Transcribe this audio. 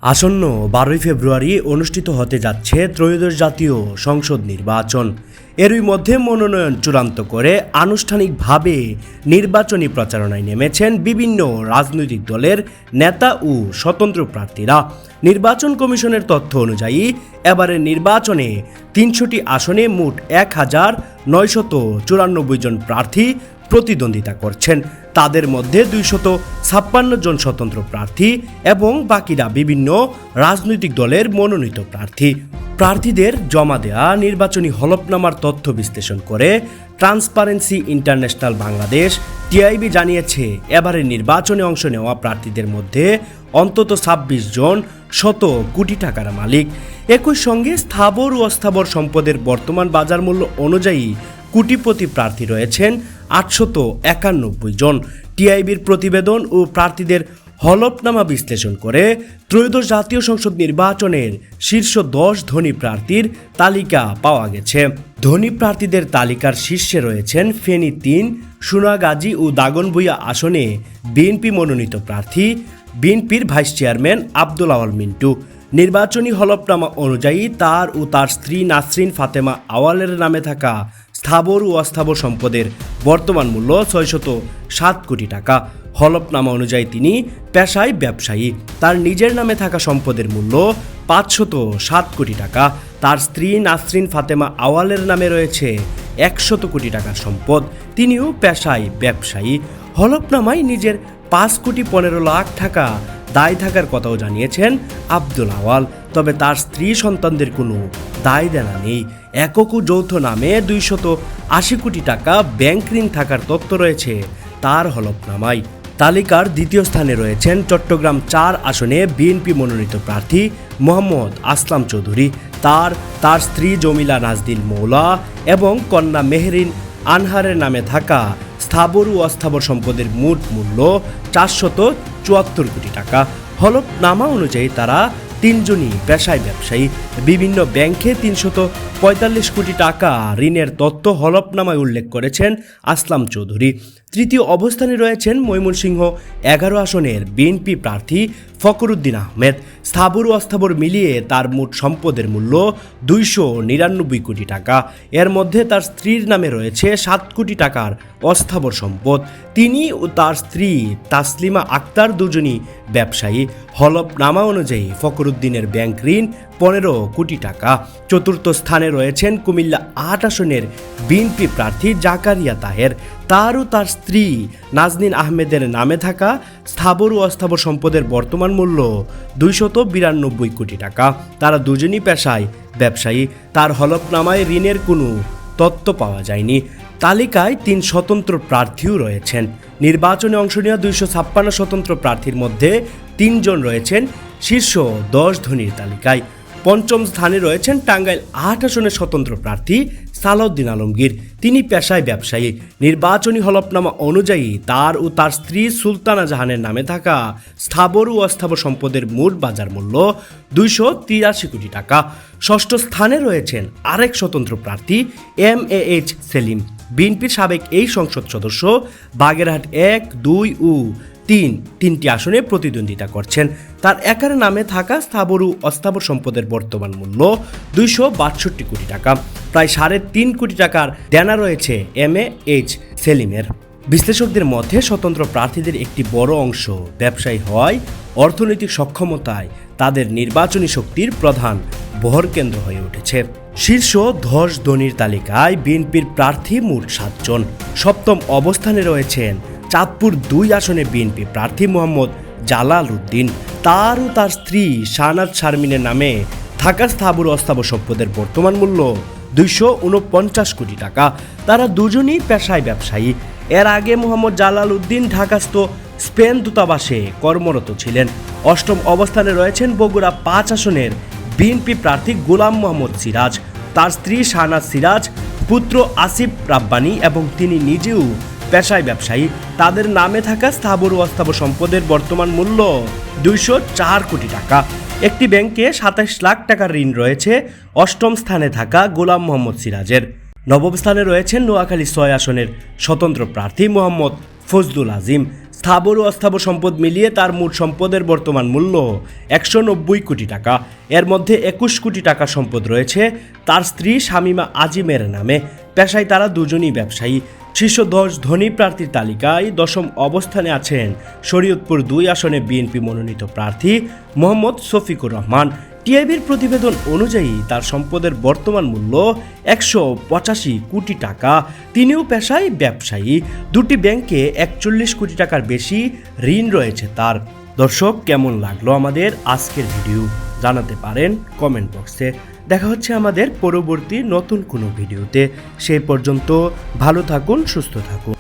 আসন্ন 12 ফেব্রুয়ারি অনুষ্ঠিত হতে যাচ্ছে ত্রয়োদশ জাতীয় সংসদ নির্বাচন। এরই মধ্যে মনোনয়ন চূড়ান্ত করে আনুষ্ঠানিকভাবে নির্বাচনী প্রচারণায় নেমেছেন বিভিন্ন রাজনৈতিক দলের নেতা ও স্বতন্ত্র প্রার্থীরা। নির্বাচন কমিশনের তথ্য অনুযায়ী এবারের নির্বাচনে 300টি আসনে মোট 1994 জন প্রার্থী প্রতিদ্বন্দ্বিতা করছেন। তাদের মধ্যে 256 জন স্বতন্ত্র প্রার্থী এবং বাকিরা বিভিন্ন রাজনৈতিক দলের মনোনীত প্রার্থী। প্রার্থীদের জমা দেয়া নির্বাচনী হলফনামার তথ্য বিশ্লেষণ করে ট্রান্সপারেন্সি ইন্টারন্যাশনাল বাংলাদেশ টিআইবি জানিয়েছে, এবারের নির্বাচনে অংশ নেওয়া প্রার্থীদের মধ্যে অন্তত 26 জন শত কোটি টাকার মালিক। একই সঙ্গে স্থাবর ও অস্থাবর সম্পদের বর্তমান বাজার মূল্য অনুযায়ী কোটিপতি প্রার্থী রয়েছেন 891 জন। টিআইবির প্রতিবেদন ও প্রার্থীদের হলফনামা বিশ্লেষণ করে ত্রয়োদশ জাতীয় সংসদ নির্বাচনের শীর্ষ 10 ধনী প্রার্থীর তালিকা পাওয়া গেছে। ধনী প্রার্থীদের তালিকার শীর্ষে রয়েছেন ফেনী 3, সোনাগাজী ও দাগনভূঞা আসনে বিএনপি মনোনীত প্রার্থী বিএনপির ভাইস চেয়ারম্যান আব্দুল আওয়াল মিন্টু। নির্বাচনী হলফনামা অনুযায়ী তার ও তার স্ত্রী নাসরিন ফাতেমা আওয়ালের নামে থাকা স্থাবর ও অস্থাবর সম্পদের বর্তমান মূল্য 607 কোটি টাকা। হলফনামা অনুযায়ী তিনি পেশায় ব্যবসায়ী। তার নিজের নামে থাকা সম্পদের মূল্য 507 কোটি টাকা। তার স্ত্রী নাসরিন ফাতেমা আওয়ালের নামে রয়েছে 100 কোটি টাকার সম্পদ। তিনিও পেশায় ব্যবসায়ী। হলফনামায় নিজের 5,15,00,000 টাকা দায় থাকার কথাও জানিয়েছেন আব্দুল আওয়াল। তবে তার স্ত্রী সন্তানদের কোনো দায় দেনা নেই। একক ও যৌথ নামে 280 কোটি টাকা ব্যাংক ঋণ থাকার তথ্য রয়েছে তার হলফনামায়। তালিকার দ্বিতীয় স্থানে রয়েছেন চট্টগ্রাম 4 আসনে বিএনপি মনোনীত প্রার্থী মোহাম্মদ আসলাম চৌধুরী। তার স্ত্রী জমিলা নাজদিন মৌলা এবং কন্যা মেহরিন আনহারের নামে থাকা স্থাবর ও অস্থাবর সম্পদের মোট মূল্য 474 কোটি টাকা। হলফনামা অনুযায়ী তারা 3 জনই পেশায় ব্যবসায়ী। বিভিন্ন ব্যাংকে 345 কোটি টাকা ঋণের তথ্য হলফনামায় উল্লেখ করেছেন আসলাম চৌধুরী। তৃতীয় অবস্থানে রয়েছেন ময়মনসিংহ 11 আসনের বিএনপি প্রার্থী ফখরুদ্দিন আহমেদ। স্থাবর ও অস্থাবর মিলিয়ে তার মোট সম্পদের মূল্য 299 কোটি টাকা। এর মধ্যে তার স্ত্রীর নামে রয়েছে 7 কোটি টাকার অস্থাবর সম্পদ। তিনি ও তার স্ত্রী তাসলিমা আক্তার দুজনই ব্যবসায়ী। হলফনামা অনুযায়ী ফখরুদ্দিনের ব্যাংক ঋণ 15 কোটি টাকা। চতুর্থ স্থানে রয়েছেন কুমিল্লা 8 আসনের বিএনপি প্রার্থী জাকারিয়া তাহের। তার ও তার স্ত্রী নাজনীন আহমেদের নামে থাকা স্থাবর ও অস্থাবর সম্পদের বর্তমান মূল্য 292 কোটি টাকা। তারা দুজনই পেশায় ব্যবসায়ী। তার হলফনামায় ঋণের কোনো তথ্য পাওয়া যায়নি। তালিকায় 3 স্বতন্ত্র প্রার্থীও রয়েছেন। নির্বাচনে অংশ নেওয়া 256 স্বতন্ত্র প্রার্থীর মধ্যে 3 জন রয়েছেন শীর্ষ 10 ধনীর তালিকায়। পঞ্চম স্থানে রয়েছেন টাঙ্গাইল 8 আসনের স্বতন্ত্র প্রার্থী সালাউদ্দিন আলমগীর। তিনি পেশায় ব্যবসায়ী। নির্বাচনী হলফনামা অনুযায়ী তার ও তার স্ত্রী সুলতানা জাহানের নামে থাকা স্থাবর ও অস্থাবর সম্পদের মোট বাজার মূল্য 283 কোটি টাকা। ষষ্ঠ স্থানে রয়েছেন আরেক স্বতন্ত্র প্রার্থী MAH সেলিম। বিএনপির সাবেক এই সংসদ সদস্য বাগেরহাট 1, 2 ও 3টি আসনে প্রতিদ্বন্দ্বিতা করছেন। তার একার নামে থাকা স্থাবর ও অস্থাবর সম্পদের বর্তমান মূল্য 262 কোটি টাকা। প্রায় 3.5 কোটি টাকার দেনা রয়েছে MAH সেলিমের। বিশ্লেষকদের মধ্যে স্বতন্ত্র প্রার্থীদের একটি বড় অংশ ব্যবসায়ী হওয়ায় অর্থনৈতিক সক্ষমতায় তাদের নির্বাচনী শক্তির প্রধান ভরকেন্দ্র হয়ে উঠেছে। শীর্ষ 10 ধনীর তালিকায় বিএনপির প্রার্থী মোট 7 জন। সপ্তম অবস্থানে রয়েছেন চাঁদপুর 2 আসনে বিএনপি প্রার্থী মোহাম্মদ জালাল উদ্দিন। তার ও তার স্ত্রী শাহনাজ শারমিনের নামে থাকা স্থাবর অস্থাবর সম্পদের বর্তমান মূল্য 249 কোটি টাকা। তারা দুজনই পেশায় ব্যবসায়ী। এর আগে মোহাম্মদ জালাল উদ্দিন ঢাকাস্থ স্পেন দূতাবাসে কর্মরত ছিলেন। অষ্টম অবস্থানে রয়েছেন বগুড়া 5 আসনের বিএনপি প্রার্থী গোলাম মোহাম্মদ সিরাজ। তার স্ত্রী শাহনাজ সিরাজ, পুত্র আসিফ রাব্বানী এবং তিনি নিজেও পেশায় ব্যবসায়ী। তাদের নামে থাকা স্থাবর ও অস্থাবর সম্পদের বর্তমান মূল্য 204 কোটি টাকা। একটি ব্যাংকে 27 লাখ টাকার ঋণ রয়েছে অষ্টম স্থানে থাকা গোলাম মোহাম্মদ সিরাজের। নবম স্থানে রয়েছেন নোয়াখালী 6 আসনের স্বতন্ত্র প্রার্থী মোহাম্মদ ফজলুল আজিম। স্থাবর ও অস্থাবর সম্পদ মিলিয়ে তার মোট সম্পদের বর্তমান মূল্য 190 কোটি টাকা। এর মধ্যে 21 কোটি টাকা সম্পদ রয়েছে তার স্ত্রী শামীমা আজিমের নামে। পেশায় তারা দুজনই ব্যবসায়ী। শীর্ষ 10 ধনী প্রার্থীর তালিকায় 10ম অবস্থানে আছেন শরীয়তপুর 2 আসনে বিএনপি মনোনীত প্রার্থী মোহাম্মদ শফিকুর রহমান। টিআইবির প্রতিবেদন অনুযায়ী তার সম্পদের বর্তমান মূল্য 185 কোটি টাকা। তিনিও পেশায় ব্যবসায়ী। দুটি ব্যাংকে 41 কোটি টাকার বেশি ঋণ রয়েছে তার। দর্শক, কেমন লাগলো আমাদের আজকের ভিডিও জানাতে পারেন কমেন্ট বক্সে। দেখা হচ্ছে আমাদের পরবর্তী নতুন কোনো ভিডিওতে। সেই পর্যন্ত ভালো থাকুন, সুস্থ থাকুন।